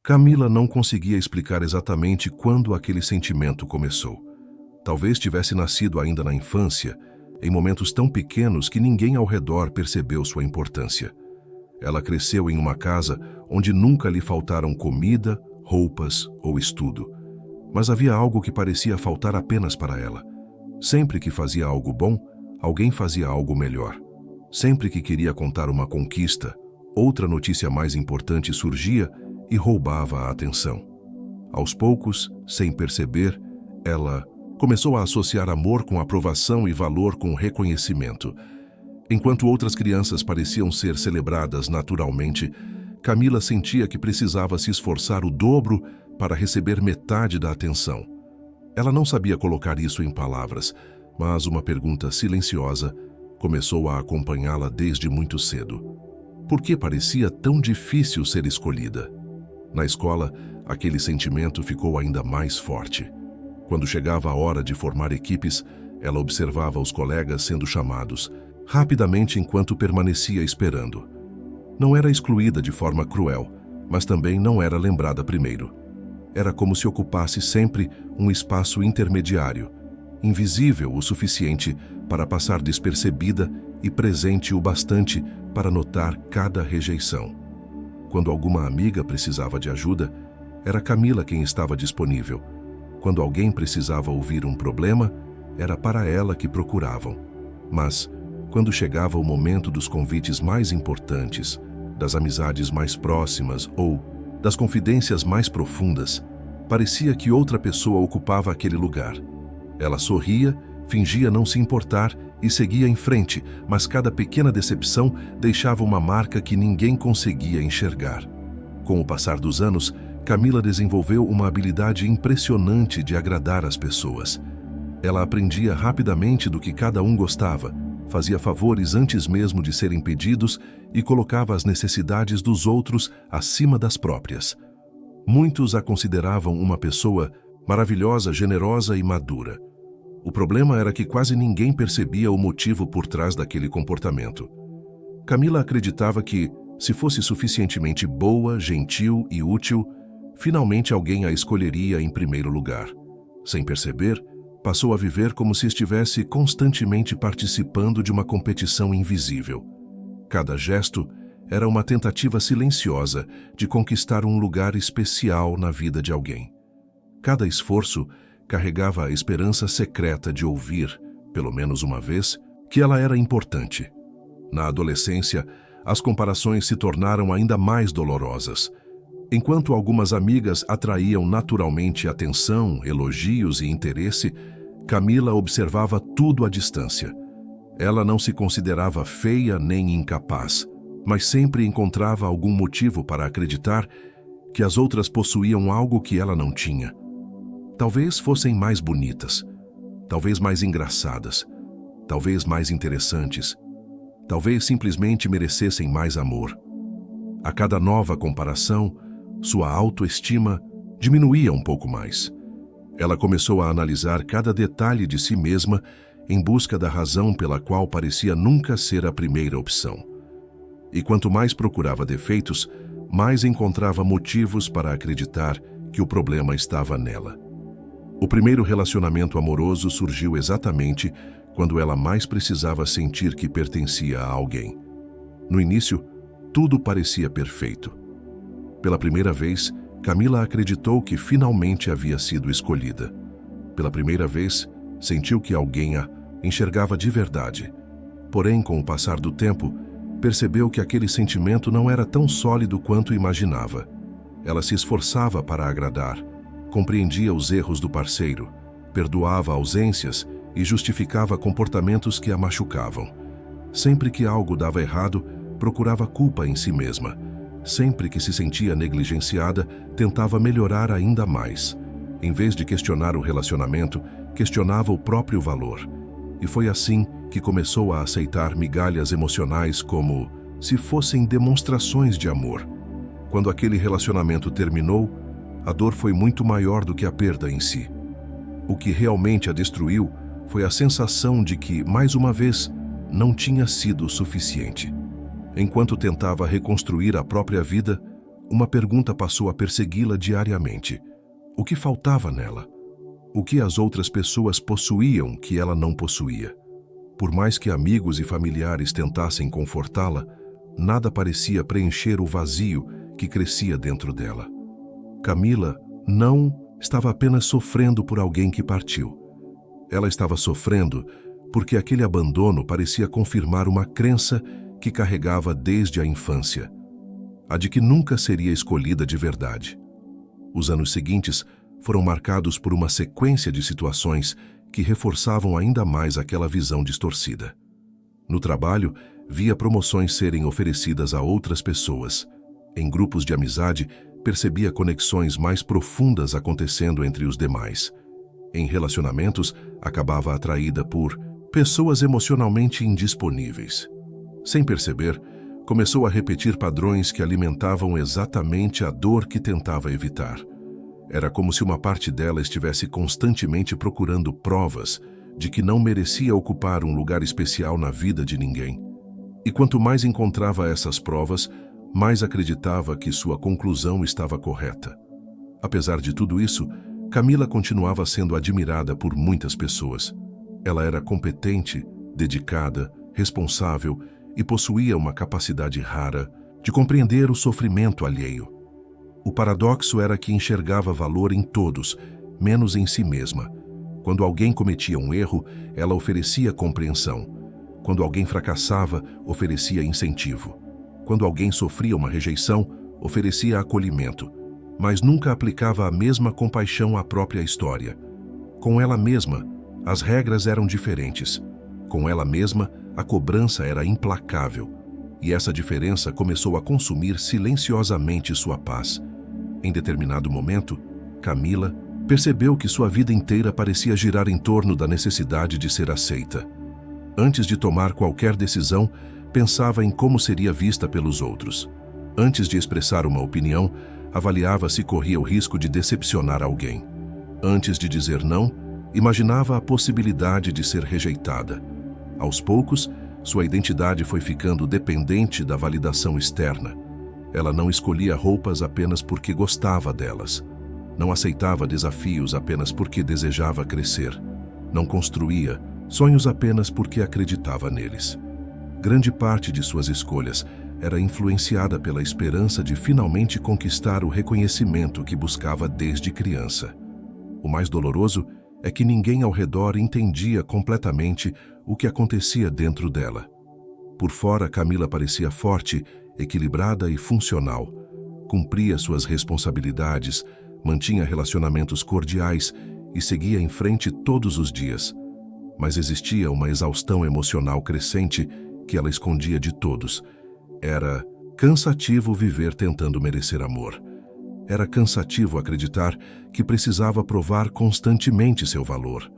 Camila não conseguia explicar exatamente quando aquele sentimento começou. Talvez tivesse nascido ainda na infância, em momentos tão pequenos que ninguém ao redor percebeu sua importância. Ela cresceu em uma casa onde nunca lhe faltaram comida, roupas ou estudo. Mas havia algo que parecia faltar apenas para ela. Sempre que fazia algo bom, alguém fazia algo melhor. Sempre que queria contar uma conquista, outra notícia mais importante surgia e roubava a atenção. Aos poucos, sem perceber, ela começou a associar amor com aprovação e valor com reconhecimento. Enquanto outras crianças pareciam ser celebradas naturalmente, Camila sentia que precisava se esforçar o dobro para receber metade da atenção. Ela não sabia colocar isso em palavras, mas uma pergunta silenciosa começou a acompanhá-la desde muito cedo. Por que parecia tão difícil ser escolhida? Na escola, aquele sentimento ficou ainda mais forte. Quando chegava a hora de formar equipes, ela observava os colegas sendo chamados, rapidamente enquanto permanecia esperando. Não era excluída de forma cruel, mas também não era lembrada primeiro. Era como se ocupasse sempre um espaço intermediário, invisível o suficiente para passar despercebida e presente o bastante para notar cada rejeição. Quando alguma amiga precisava de ajuda, era Camila quem estava disponível. Quando alguém precisava ouvir um problema, era para ela que procuravam. Mas, quando chegava o momento dos convites mais importantes, das amizades mais próximas ou das confidências mais profundas, parecia que outra pessoa ocupava aquele lugar. Ela sorria, fingia não se importar e seguia em frente, mas cada pequena decepção deixava uma marca que ninguém conseguia enxergar. Com o passar dos anos, Camila desenvolveu uma habilidade impressionante de agradar as pessoas. Ela aprendia rapidamente do que cada um gostava, fazia favores antes mesmo de serem pedidos e colocava as necessidades dos outros acima das próprias. Muitos a consideravam uma pessoa maravilhosa, generosa e madura. O problema era que quase ninguém percebia o motivo por trás daquele comportamento. Camila acreditava que, se fosse suficientemente boa, gentil e útil, finalmente alguém a escolheria em primeiro lugar. Sem perceber, passou a viver como se estivesse constantemente participando de uma competição invisível. Cada gesto era uma tentativa silenciosa de conquistar um lugar especial na vida de alguém. Cada esforço carregava a esperança secreta de ouvir, pelo menos uma vez, que ela era importante. Na adolescência, as comparações se tornaram ainda mais dolorosas. Enquanto algumas amigas atraíam naturalmente atenção, elogios e interesse, Camila observava tudo à distância. Ela não se considerava feia nem incapaz, mas sempre encontrava algum motivo para acreditar que as outras possuíam algo que ela não tinha. Talvez fossem mais bonitas, talvez mais engraçadas, talvez mais interessantes, talvez simplesmente merecessem mais amor. A cada nova comparação, sua autoestima diminuía um pouco mais. Ela começou a analisar cada detalhe de si mesma em busca da razão pela qual parecia nunca ser a primeira opção. E quanto mais procurava defeitos, mais encontrava motivos para acreditar que o problema estava nela. O primeiro relacionamento amoroso surgiu exatamente quando ela mais precisava sentir que pertencia a alguém. No início, tudo parecia perfeito. Pela primeira vez, Camila acreditou que finalmente havia sido escolhida. Pela primeira vez, sentiu que alguém a enxergava de verdade. Porém, com o passar do tempo, percebeu que aquele sentimento não era tão sólido quanto imaginava. Ela se esforçava para agradar, compreendia os erros do parceiro, perdoava ausências e justificava comportamentos que a machucavam. Sempre que algo dava errado, procurava culpa em si mesma. Sempre que se sentia negligenciada, tentava melhorar ainda mais. Em vez de questionar o relacionamento, questionava o próprio valor. E foi assim que começou a aceitar migalhas emocionais como se fossem demonstrações de amor. Quando aquele relacionamento terminou, a dor foi muito maior do que a perda em si. O que realmente a destruiu foi a sensação de que, mais uma vez, não tinha sido suficiente. Enquanto tentava reconstruir a própria vida, Uma pergunta passou a persegui-la diariamente. O que faltava nela? O que as outras pessoas possuíam que ela não possuía? Por mais que amigos e familiares tentassem confortá-la, nada parecia preencher o vazio que crescia dentro dela. Camila não estava apenas sofrendo por alguém que partiu. Ela estava sofrendo porque aquele abandono parecia confirmar uma crença que carregava desde a infância, a de que nunca seria escolhida de verdade. Os anos seguintes foram marcados por uma sequência de situações que reforçavam ainda mais aquela visão distorcida. No trabalho, via promoções serem oferecidas a outras pessoas. Em grupos de amizade, percebia conexões mais profundas acontecendo entre os demais. Em relacionamentos, acabava atraída por pessoas emocionalmente indisponíveis. Sem perceber, começou a repetir padrões que alimentavam exatamente a dor que tentava evitar. Era como se uma parte dela estivesse constantemente procurando provas de que não merecia ocupar um lugar especial na vida de ninguém. E quanto mais encontrava essas provas, mais acreditava que sua conclusão estava correta. Apesar de tudo isso, Camila continuava sendo admirada por muitas pessoas. Ela era competente, dedicada, responsável e possuía uma capacidade rara de compreender o sofrimento alheio. O paradoxo era que enxergava valor em todos, menos em si mesma. Quando alguém cometia um erro, ela oferecia compreensão. Quando alguém fracassava, oferecia incentivo. Quando alguém sofria uma rejeição, oferecia acolhimento, mas nunca aplicava a mesma compaixão à própria história. Com ela mesma, as regras eram diferentes. Com ela mesma, a cobrança era implacável. E essa diferença começou a consumir silenciosamente sua paz. Em determinado momento, Camila percebeu que sua vida inteira parecia girar em torno da necessidade de ser aceita. Antes de tomar qualquer decisão, pensava em como seria vista pelos outros. Antes de expressar uma opinião, avaliava se corria o risco de decepcionar alguém. Antes de dizer não, imaginava a possibilidade de ser rejeitada. Aos poucos, sua identidade foi ficando dependente da validação externa. Ela não escolhia roupas apenas porque gostava delas. Não aceitava desafios apenas porque desejava crescer. Não construía sonhos apenas porque acreditava neles. Grande parte de suas escolhas era influenciada pela esperança de finalmente conquistar o reconhecimento que buscava desde criança. O mais doloroso é que ninguém ao redor entendia completamente o que acontecia dentro dela. Por fora, Camila parecia forte, equilibrada e funcional. Cumpria suas responsabilidades, mantinha relacionamentos cordiais e seguia em frente todos os dias. Mas existia uma exaustão emocional crescente que ela escondia de todos. Era cansativo viver tentando merecer amor. Era cansativo acreditar que precisava provar constantemente seu valor.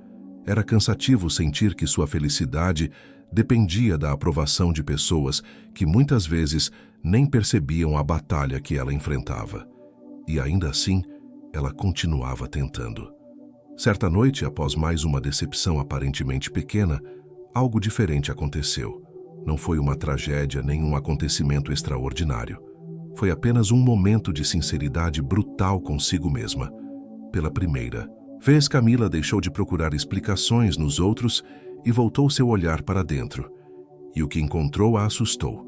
Era cansativo sentir que sua felicidade dependia da aprovação de pessoas que muitas vezes nem percebiam a batalha que ela enfrentava. E ainda assim, ela continuava tentando. Certa noite, após mais uma decepção aparentemente pequena, algo diferente aconteceu. Não foi uma tragédia nem um acontecimento extraordinário. Foi apenas um momento de sinceridade brutal consigo mesma. Pela primeira vez, Camila deixou de procurar explicações nos outros e voltou seu olhar para dentro. E o que encontrou a assustou.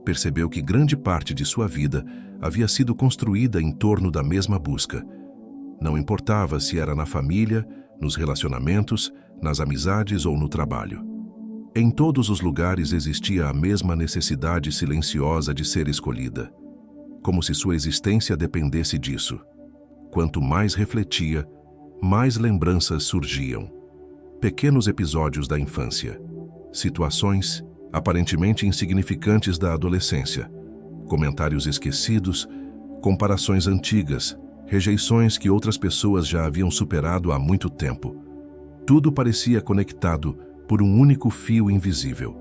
Percebeu que grande parte de sua vida havia sido construída em torno da mesma busca. Não importava se era na família, nos relacionamentos, nas amizades ou no trabalho. Em todos os lugares existia a mesma necessidade silenciosa de ser escolhida, como se sua existência dependesse disso. Quanto mais refletia, mais lembranças surgiam. Pequenos episódios da infância, situações aparentemente insignificantes da adolescência, comentários esquecidos, comparações antigas, rejeições que outras pessoas já haviam superado há muito tempo. Tudo parecia conectado por um único fio invisível.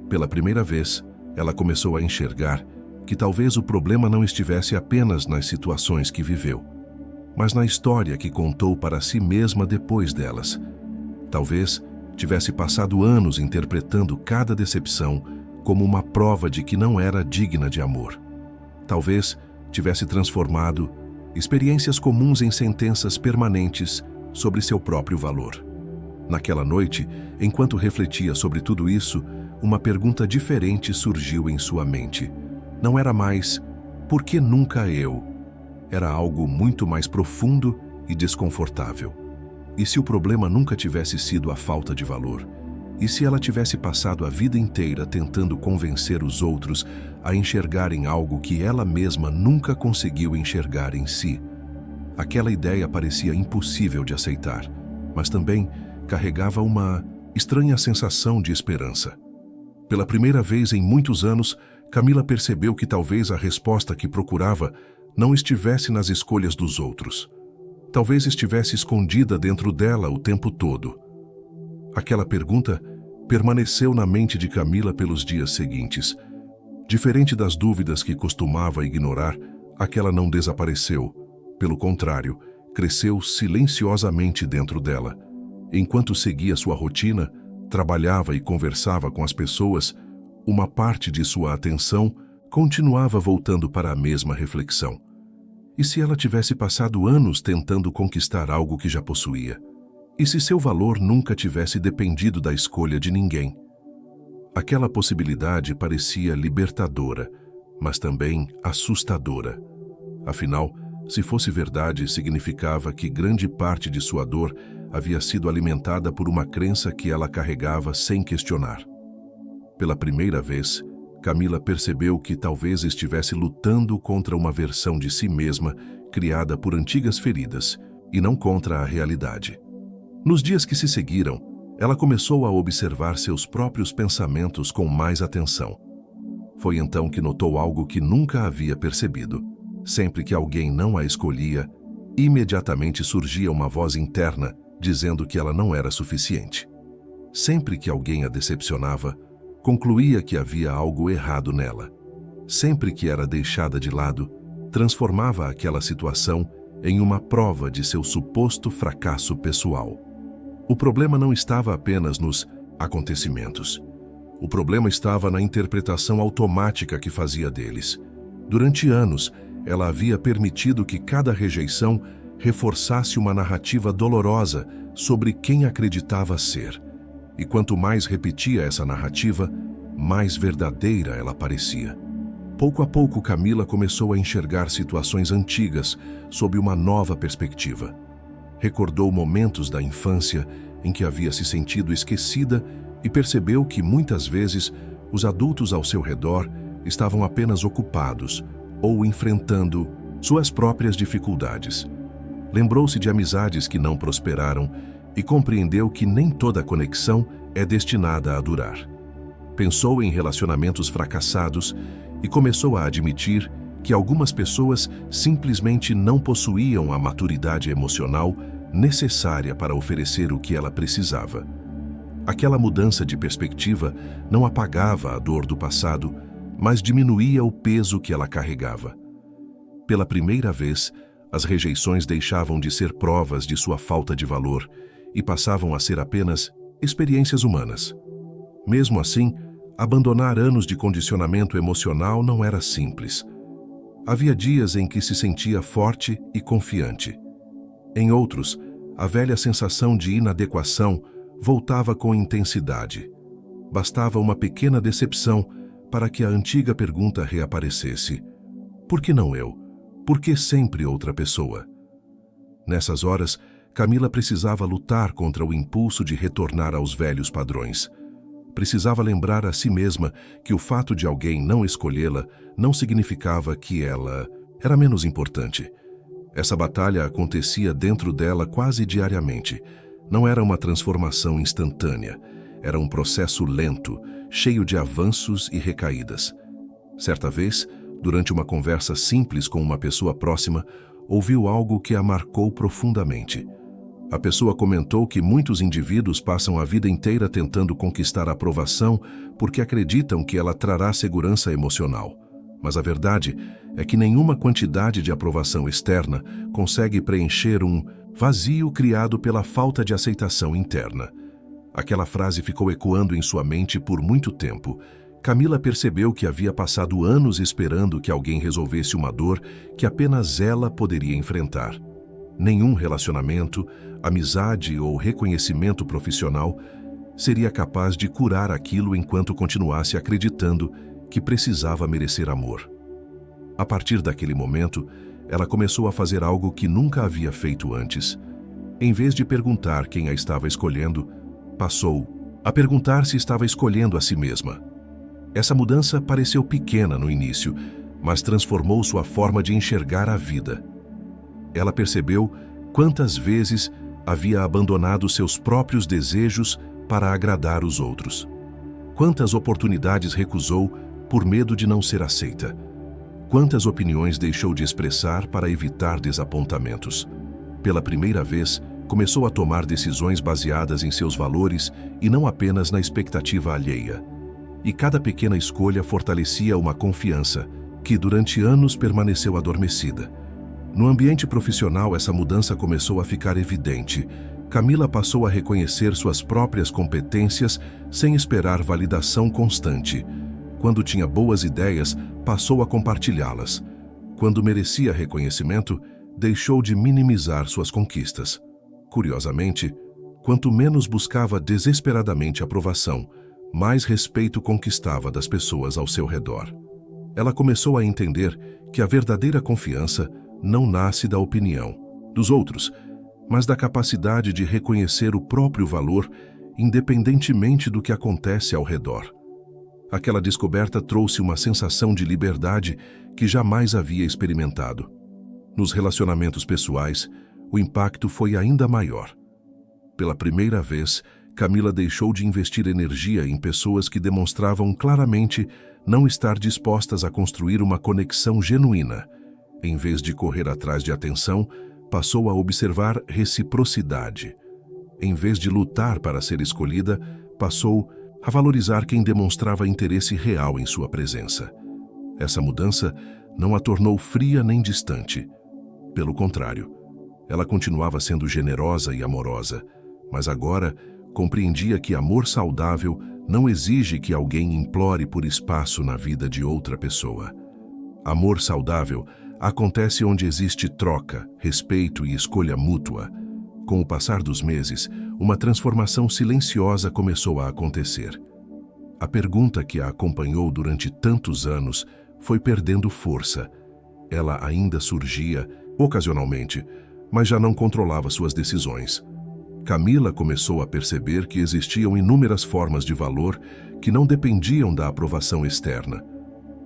Pela primeira vez, ela começou a enxergar que talvez o problema não estivesse apenas nas situações que viveu, mas na história que contou para si mesma depois delas. Talvez tivesse passado anos interpretando cada decepção como uma prova de que não era digna de amor. Talvez tivesse transformado experiências comuns em sentenças permanentes sobre seu próprio valor. Naquela noite, enquanto refletia sobre tudo isso, uma pergunta diferente surgiu em sua mente. Não era mais "por que nunca eu?". Era algo muito mais profundo e desconfortável. E se o problema nunca tivesse sido a falta de valor? E se ela tivesse passado a vida inteira tentando convencer os outros a enxergarem algo que ela mesma nunca conseguiu enxergar em si? Aquela ideia parecia impossível de aceitar, mas também carregava uma estranha sensação de esperança. Pela primeira vez em muitos anos, Camila percebeu que talvez a resposta que procurava não estivesse nas escolhas dos outros. Talvez estivesse escondida dentro dela o tempo todo. Aquela pergunta permaneceu na mente de Camila pelos dias seguintes. Diferente das dúvidas que costumava ignorar, aquela não desapareceu. Pelo contrário, cresceu silenciosamente dentro dela. Enquanto seguia sua rotina, trabalhava e conversava com as pessoas, uma parte de sua atenção continuava voltando para a mesma reflexão. E se ela tivesse passado anos tentando conquistar algo que já possuía? E se seu valor nunca tivesse dependido da escolha de ninguém? Aquela possibilidade parecia libertadora, mas também assustadora. Afinal, se fosse verdade, significava que grande parte de sua dor havia sido alimentada por uma crença que ela carregava sem questionar. Pela primeira vez, Camila percebeu que talvez estivesse lutando contra uma versão de si mesma criada por antigas feridas, e não contra a realidade. Nos dias que se seguiram, ela começou a observar seus próprios pensamentos com mais atenção. Foi então que notou algo que nunca havia percebido. Sempre que alguém não a escolhia, imediatamente surgia uma voz interna dizendo que ela não era suficiente. Sempre que alguém a decepcionava, concluía que havia algo errado nela. Sempre que era deixada de lado, transformava aquela situação em uma prova de seu suposto fracasso pessoal. O problema não estava apenas nos acontecimentos. O problema estava na interpretação automática que fazia deles. Durante anos, ela havia permitido que cada rejeição reforçasse uma narrativa dolorosa sobre quem acreditava ser. E quanto mais repetia essa narrativa, mais verdadeira ela parecia. Pouco a pouco, Camila começou a enxergar situações antigas sob uma nova perspectiva. Recordou momentos da infância em que havia se sentido esquecida e percebeu que muitas vezes os adultos ao seu redor estavam apenas ocupados ou enfrentando suas próprias dificuldades. Lembrou-se de amizades que não prosperaram e compreendeu que nem toda conexão é destinada a durar. Pensou em relacionamentos fracassados e começou a admitir que algumas pessoas simplesmente não possuíam a maturidade emocional necessária para oferecer o que ela precisava. Aquela mudança de perspectiva não apagava a dor do passado, mas diminuía o peso que ela carregava. Pela primeira vez, as rejeições deixavam de ser provas de sua falta de valor e passavam a ser apenas experiências humanas. Mesmo assim, abandonar anos de condicionamento emocional não era simples. Havia dias em que se sentia forte e confiante. Em outros, a velha sensação de inadequação voltava com intensidade. Bastava uma pequena decepção para que a antiga pergunta reaparecesse: por que não eu? Por que sempre outra pessoa? Nessas horas, Camila precisava lutar contra o impulso de retornar aos velhos padrões. Precisava lembrar a si mesma que o fato de alguém não escolhê-la não significava que ela era menos importante. Essa batalha acontecia dentro dela quase diariamente. Não era uma transformação instantânea. Era um processo lento, cheio de avanços e recaídas. Certa vez, durante uma conversa simples com uma pessoa próxima, ouviu algo que a marcou profundamente. A pessoa comentou que muitos indivíduos passam a vida inteira tentando conquistar a aprovação porque acreditam que ela trará segurança emocional. Mas a verdade é que nenhuma quantidade de aprovação externa consegue preencher um vazio criado pela falta de aceitação interna. Aquela frase ficou ecoando em sua mente por muito tempo, Camila percebeu que havia passado anos esperando que alguém resolvesse uma dor que apenas ela poderia enfrentar. Nenhum relacionamento, amizade ou reconhecimento profissional seria capaz de curar aquilo enquanto continuasse acreditando que precisava merecer amor. A partir daquele momento, ela começou a fazer algo que nunca havia feito antes. Em vez de perguntar quem a estava escolhendo, passou a perguntar se estava escolhendo a si mesma. Essa mudança pareceu pequena no início, mas transformou sua forma de enxergar a vida. Ela percebeu quantas vezes havia abandonado seus próprios desejos para agradar os outros. Quantas oportunidades recusou por medo de não ser aceita. Quantas opiniões deixou de expressar para evitar desapontamentos. Pela primeira vez, começou a tomar decisões baseadas em seus valores e não apenas na expectativa alheia. E cada pequena escolha fortalecia uma confiança que durante anos permaneceu adormecida. No ambiente profissional, essa mudança começou a ficar evidente. Camila passou a reconhecer suas próprias competências sem esperar validação constante. Quando tinha boas ideias, passou a compartilhá-las. Quando merecia reconhecimento, deixou de minimizar suas conquistas. Curiosamente, quanto menos buscava desesperadamente aprovação, mais respeito conquistava das pessoas ao seu redor. Ela começou a entender que a verdadeira confiança não nasce da opinião dos outros, mas da capacidade de reconhecer o próprio valor, independentemente do que acontece ao redor. Aquela descoberta trouxe uma sensação de liberdade que jamais havia experimentado. Nos relacionamentos pessoais, o impacto foi ainda maior. Pela primeira vez, Camila deixou de investir energia em pessoas que demonstravam claramente não estar dispostas a construir uma conexão genuína. Em vez de correr atrás de atenção, passou a observar reciprocidade. Em vez de lutar para ser escolhida, passou a valorizar quem demonstrava interesse real em sua presença. Essa mudança não a tornou fria nem distante. Pelo contrário, ela continuava sendo generosa e amorosa, mas agora compreendia que amor saudável não exige que alguém implore por espaço na vida de outra pessoa. Amor saudável acontece onde existe troca, respeito e escolha mútua. Com o passar dos meses, uma transformação silenciosa começou a acontecer. A pergunta que a acompanhou durante tantos anos foi perdendo força. Ela ainda surgia, ocasionalmente, mas já não controlava suas decisões. Camila começou a perceber que existiam inúmeras formas de valor que não dependiam da aprovação externa.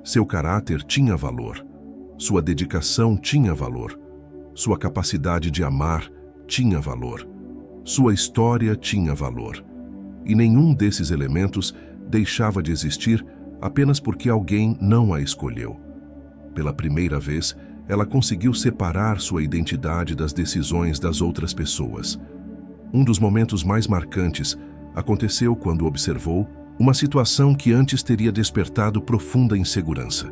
Seu caráter tinha valor. Sua dedicação tinha valor. Sua capacidade de amar tinha valor. Sua história tinha valor. E nenhum desses elementos deixava de existir apenas porque alguém não a escolheu. Pela primeira vez, ela conseguiu separar sua identidade das decisões das outras pessoas. Um dos momentos mais marcantes aconteceu quando observou uma situação que antes teria despertado profunda insegurança.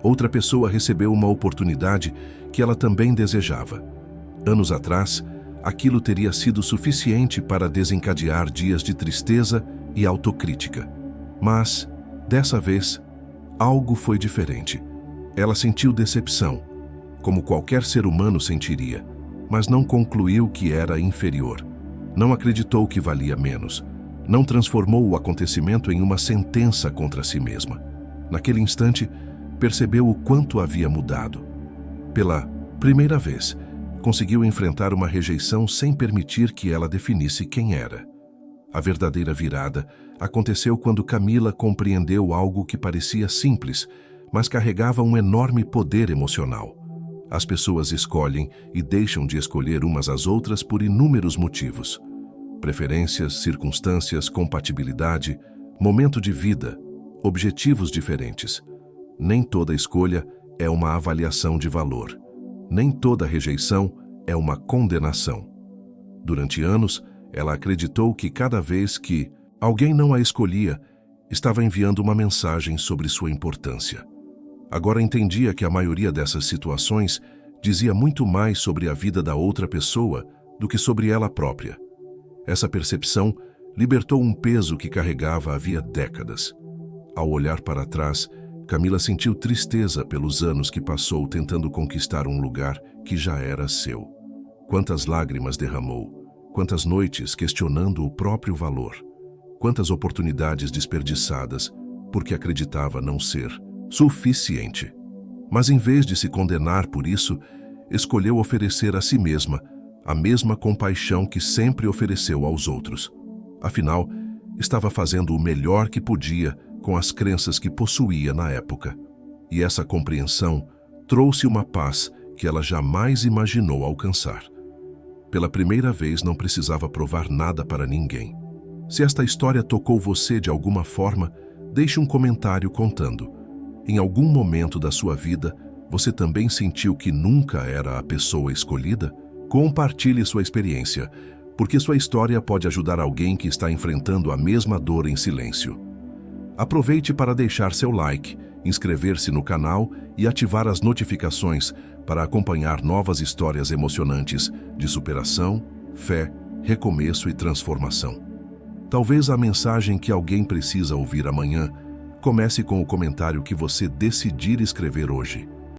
Outra pessoa recebeu uma oportunidade que ela também desejava. Anos atrás, aquilo teria sido suficiente para desencadear dias de tristeza e autocrítica. Mas, dessa vez, algo foi diferente. Ela sentiu decepção, como qualquer ser humano sentiria, mas não concluiu que era inferior. Não acreditou que valia menos. Não transformou o acontecimento em uma sentença contra si mesma. Naquele instante, percebeu o quanto havia mudado. Pela primeira vez, conseguiu enfrentar uma rejeição sem permitir que ela definisse quem era. A verdadeira virada aconteceu quando Camila compreendeu algo que parecia simples, mas carregava um enorme poder emocional. As pessoas escolhem e deixam de escolher umas às outras por inúmeros motivos. Preferências, circunstâncias, compatibilidade, momento de vida, objetivos diferentes. Nem toda escolha é uma avaliação de valor. Nem toda rejeição é uma condenação. Durante anos, ela acreditou que cada vez que alguém não a escolhia, estava enviando uma mensagem sobre sua importância. Agora entendia que a maioria dessas situações dizia muito mais sobre a vida da outra pessoa do que sobre ela própria. Essa percepção libertou um peso que carregava havia décadas. Ao olhar para trás, Camila sentiu tristeza pelos anos que passou tentando conquistar um lugar que já era seu. Quantas lágrimas derramou, quantas noites questionando o próprio valor, quantas oportunidades desperdiçadas porque acreditava não ser suficiente. Mas em vez de se condenar por isso, escolheu oferecer a si mesma a mesma compaixão que sempre ofereceu aos outros. Afinal, estava fazendo o melhor que podia com as crenças que possuía na época. E essa compreensão trouxe uma paz que ela jamais imaginou alcançar. Pela primeira vez não precisava provar nada para ninguém. Se esta história tocou você de alguma forma, deixe um comentário contando. Em algum momento da sua vida, você também sentiu que nunca era a pessoa escolhida? Compartilhe sua experiência, porque sua história pode ajudar alguém que está enfrentando a mesma dor em silêncio. Aproveite para deixar seu like, inscrever-se no canal e ativar as notificações para acompanhar novas histórias emocionantes de superação, fé, recomeço e transformação. Talvez a mensagem que alguém precisa ouvir amanhã comece com o comentário que você decidir escrever hoje.